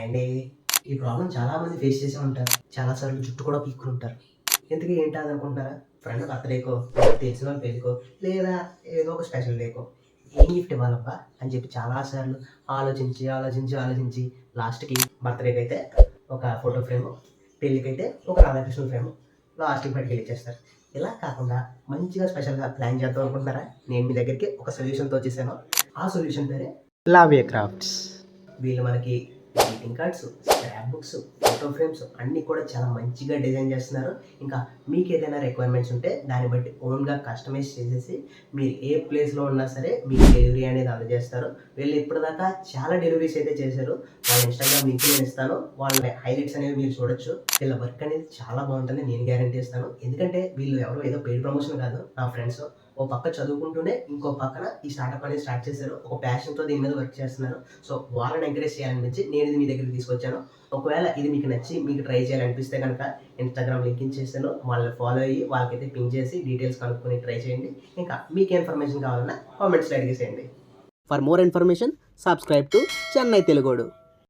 అండి ఈ ప్రాబ్లం చాలామంది ఫేస్ చేసే ఉంటారు. చాలాసార్లు జుట్టు కూడా పీక్కుని ఇంతకీ ఏంటి అది అనుకుంటున్నారా? ఫ్రెండ్ బర్త్‌డేకో, తెలిసిన వాళ్ళ పెళ్ళికో, లేదా ఏదో ఒక స్పెషల్ డేకో ఏం గిఫ్ట్ ఇవ్వాలబ్బా అని చెప్పి చాలా సార్లు ఆలోచించి లాస్ట్‌కి బర్త్‌డేకైతే ఒక ఫోటో ఫ్రేము, పెళ్ళికైతే ఒక రాధాకృష్ణ ఫ్రేము లాస్ట్‌కి పట్టుకెళ్ళిచ్చేస్తారు. ఇలా కాకుండా మంచిగా స్పెషల్‌గా ప్లాన్ చేద్దాం అనుకుంటున్నారా? నేను మీ దగ్గరికి ఒక సొల్యూషన్‌తో వచ్చేసాను. ఆ సొల్యూషన్ పేరే లావియా క్రాఫ్ట్స్. వీళ్ళు మనకి greeting cards, scrap books, photo frames అన్నీ కూడా చాలా మంచిగా డిజైన్ చేస్తున్నారు. ఇంకా మీకు ఏదైనా రిక్వైర్మెంట్స్ ఉంటే దాన్ని బట్టి ఓన్‌గా కస్టమైజ్ చేసేసి మీరు ఏ ప్లేస్‌లో ఉన్నా సరే మీకు డెలివరీ అనేది అందజేస్తారు. వీళ్ళు ఇప్పటిదాకా చాలా డెలివరీస్ అయితే చేశారు. వాళ్ళ ఇన్‌స్టాగ్రామ్ లింక్ నేను ఇస్తాను. వాళ్ళ హైలైట్స్ అనేవి మీరు చూడొచ్చు. వీళ్ళ వర్క్ అనేది చాలా బాగుంటుంది. నేను గ్యారంటీ ఇస్తాను. ఎందుకంటే వీళ్ళు ఎవరో ఏదో పెయిడ్ ప్రమోషన్ కాదు. నా ఫ్రెండ్స్ ఓ పక్క చదువుకుంటూనే ఇంకో పక్కన ఈ స్టార్టప్ అనేది స్టార్ట్ చేశారు. ఒక ప్యాషన్‌తో దీని మీద వర్క్ చేస్తున్నారు. సో, వాళ్ళని ఎంకరేజ్ చేయాలనిపించి నేను ఇది మీ దగ్గరికి తీసుకొచ్చాను. ఒకవేళ ఇది మీకు నచ్చి మీకు ట్రై చేయాలనిపిస్తే గనక ఇన్‌స్టాగ్రామ్ లింక్ ఇచ్చేసాను. వాళ్ళని ఫాలో అయ్యి వాళ్ళకైతే పింగ్ చేసి డీటెయిల్స్ కనుక్కొని ట్రై చేయండి. ఇంకా మీకు ఏ ఇన్ఫర్మేషన్ కావాలన్నా కామెంట్స్‌లో అడిగేసేయండి. For more information, subscribe to Chennai Telugodu.